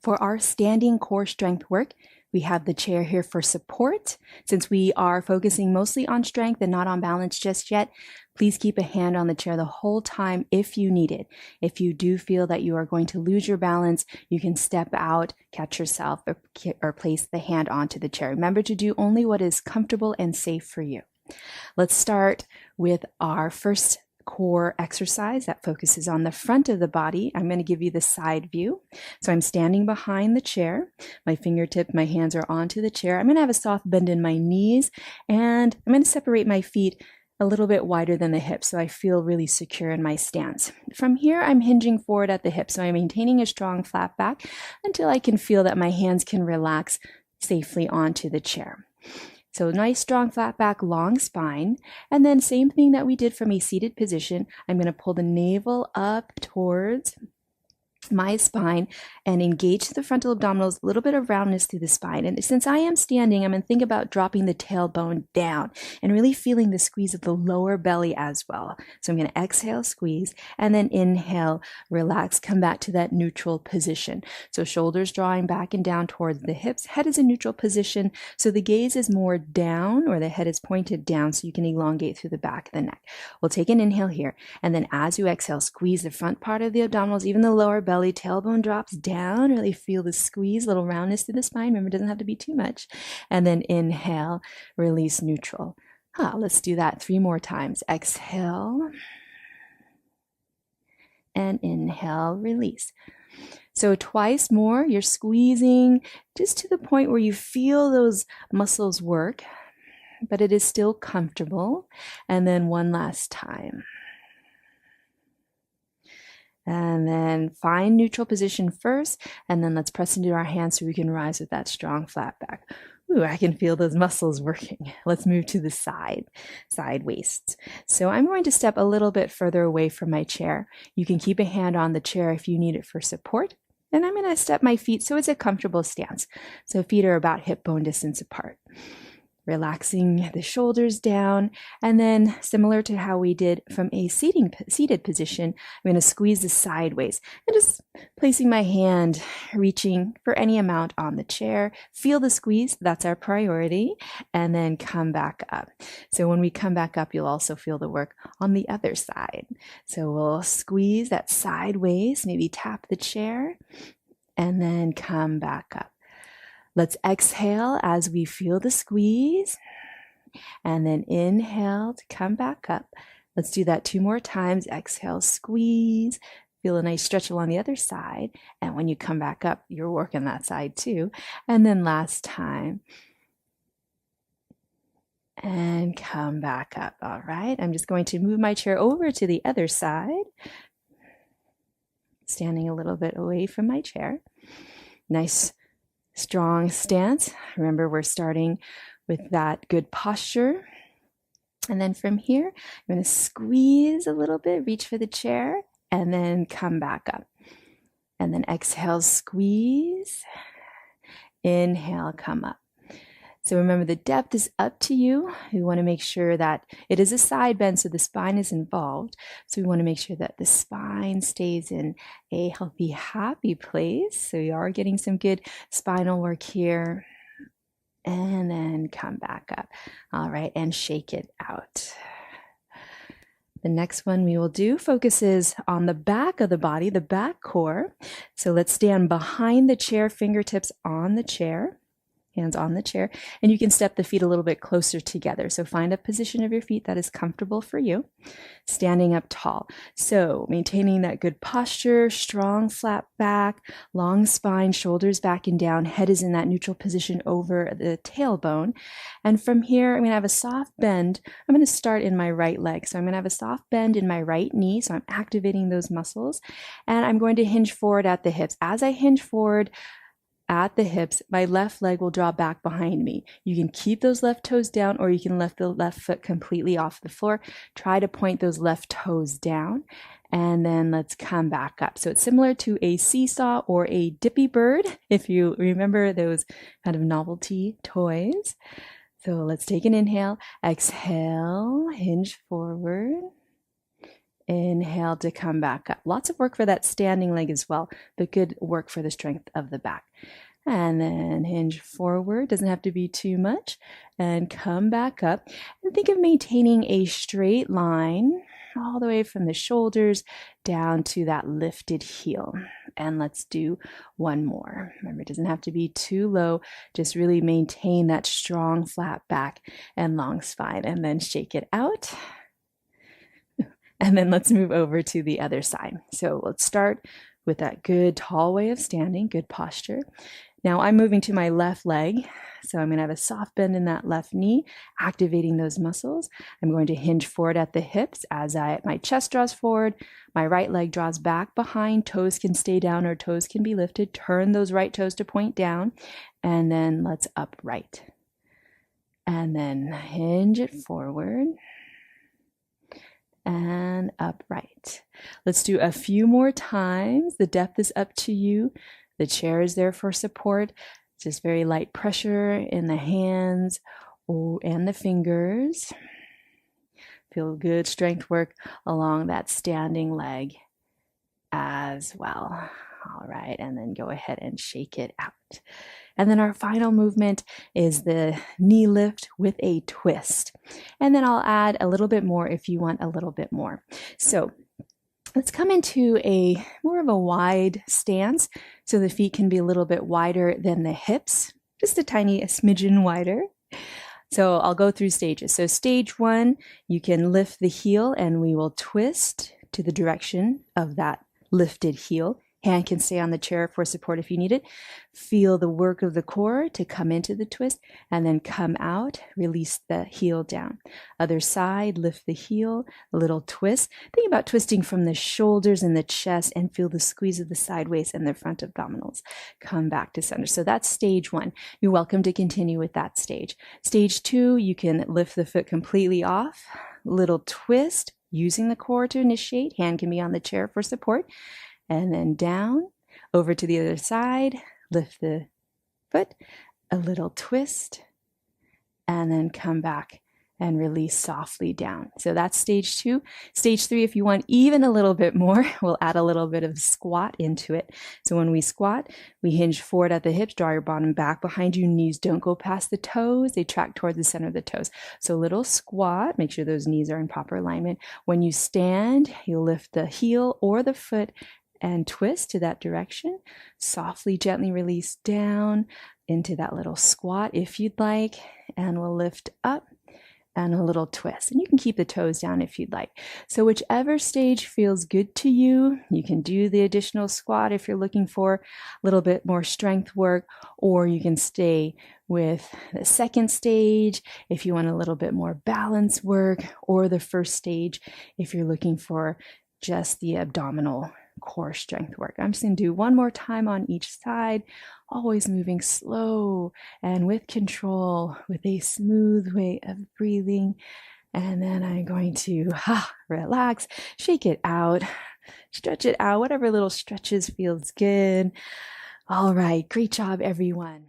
For our standing core strength work, we have the chair here for support. Since we are focusing mostly on strength and not on balance just yet, please keep a hand on the chair the whole time if you need it. If you do feel that you are going to lose your balance, you can step out, catch yourself, or place the hand onto the chair. Remember to do only what is comfortable and safe for you. Let's start with our first core exercise that focuses on the front of the body. I'm going to give you the side view. So I'm standing behind the chair. My fingertips, my hands are onto the chair. I'm going to have a soft bend in my knees, and I'm going to separate my feet a little bit wider than the hips so I feel really secure in my stance. From here, I'm hinging forward at the hips, so I'm maintaining a strong flat back until I can feel that my hands can relax safely onto the chair. So nice, strong, flat back, long spine. And then same thing that we did from a seated position. I'm going to pull the navel up towards my spine and engage the frontal abdominals, a little bit of roundness through the spine. And since I am standing, I'm going to think about dropping the tailbone down and really feeling the squeeze of the lower belly as well. So I'm going to exhale, squeeze, and then inhale, relax, come back to that neutral position. So shoulders drawing back and down towards the hips, head is in neutral position. So the gaze is more down, or the head is pointed down, so you can elongate through the back of the neck. We'll take an inhale here. And then as you exhale, squeeze the front part of the abdominals, even the lower belly, tailbone drops down, really feel the squeeze, little roundness through the spine. Remember, it doesn't have to be too much. And then inhale, release, neutral. Let's do that 3 more times. Exhale and inhale, release. So twice more, you're squeezing just to the point where you feel those muscles work, but it is still comfortable. And then one last time. And then find neutral position first, and then let's press into our hands so we can rise with that strong flat back. Ooh, I can feel those muscles working. Let's move to the side waist. So I'm going to step a little bit further away from my chair. You can keep a hand on the chair if you need it for support. And I'm going to step my feet so it's a comfortable stance. So feet are about hip bone distance apart. Relaxing the shoulders down, and then similar to how we did from a seated position, I'm going to squeeze the sideways and just placing my hand, reaching for any amount on the chair. Feel the squeeze, that's our priority, and then come back up. So when we come back up, you'll also feel the work on the other side. So we'll squeeze that sideways, maybe tap the chair, and then come back up. Let's exhale as we feel the squeeze, and then inhale to come back up. Let's do that 2 more times. Exhale, squeeze, feel a nice stretch along the other side. And when you come back up, you're working that side too. And then last time. And come back up. All right, I'm just going to move my chair over to the other side. Standing a little bit away from my chair. Nice strong stance. Remember, we're starting with that good posture. And then from here, I'm going to squeeze a little bit, reach for the chair, and then come back up. And then exhale, squeeze. Inhale, come up. So remember, the depth is up to you. We want to make sure that it is a side bend, so the spine is involved. So we want to make sure that the spine stays in a healthy, happy place. So you are getting some good spinal work here. And then come back up. All right, and shake it out. The next one we will do focuses on the back of the body, the back core. So let's stand behind the chair, fingertips on the chair. Hands on the chair, and you can step the feet a little bit closer together. So find a position of your feet that is comfortable for you. Standing up tall. So maintaining that good posture, strong flat back, long spine, shoulders back and down, head is in that neutral position over the tailbone. And from here, I'm going to have a soft bend. I'm going to start in my right leg. So I'm going to have a soft bend in my right knee. So I'm activating those muscles, and I'm going to hinge forward at the hips. As I hinge forward at the hips, my left leg will draw back behind me. You can keep those left toes down, or you can lift the left foot completely off the floor. Try to point those left toes down, and then let's come back up. So it's similar to a seesaw or a dippy bird, if you remember those kind of novelty toys. So let's take an inhale, exhale, hinge forward, Inhale to come back up. Lots of work for that standing leg as well, but good work for the strength of the back. And then hinge forward, doesn't have to be too much, and come back up. And think of maintaining a straight line all the way from the shoulders down to that lifted heel. And let's do one more. Remember, it doesn't have to be too low, just really maintain that strong flat back and long spine, and then shake it out. And then let's move over to the other side. So let's start with that good tall way of standing, good posture. Now I'm moving to my left leg. So I'm going to have a soft bend in that left knee, activating those muscles. I'm going to hinge forward at the hips as my chest draws forward. My right leg draws back behind. Toes can stay down or toes can be lifted. Turn those right toes to point down. And then let's upright. And then hinge it forward. And upright. Let's do a few more times. The depth is up to you. The chair is there for support. Just very light pressure in the hands and the fingers. Feel good strength work along that standing leg as well. All right, and then go ahead and shake it out. And then our final movement is the knee lift with a twist. And then I'll add a little bit more if you want a little bit more. So let's come into a more of a wide stance so the feet can be a little bit wider than the hips, just a smidgen wider. So I'll go through stages. So stage 1, you can lift the heel and we will twist to the direction of that lifted heel. Hand can stay on the chair for support if you need it. Feel the work of the core to come into the twist and then come out, release the heel down. Other side, lift the heel, a little twist. Think about twisting from the shoulders and the chest and feel the squeeze of the side waist and the front abdominals. Come back to center. So that's stage 1. You're welcome to continue with that stage. Stage 2, you can lift the foot completely off, little twist using the core to initiate. Hand can be on the chair for support. And then down, over to the other side, lift the foot, a little twist, and then come back and release softly down. So that's stage 2. Stage 3, if you want even a little bit more, we'll add a little bit of squat into it. So when we squat, we hinge forward at the hips, draw your bottom back behind you, knees don't go past the toes, they track toward the center of the toes. So little squat, make sure those knees are in proper alignment. When you stand, you'll lift the heel or the foot and twist to that direction. Softly, gently release down into that little squat if you'd like, and we'll lift up and a little twist. And you can keep the toes down if you'd like. So whichever stage feels good to you, you can do the additional squat if you're looking for a little bit more strength work, or you can stay with the second stage if you want a little bit more balance work, or the first stage if you're looking for just the abdominal core strength work. I'm just going to do one more time on each side, always moving slow and with control, with a smooth way of breathing. And then I'm going to relax, shake it out, stretch it out, whatever little stretches feels good. All right, great job, everyone.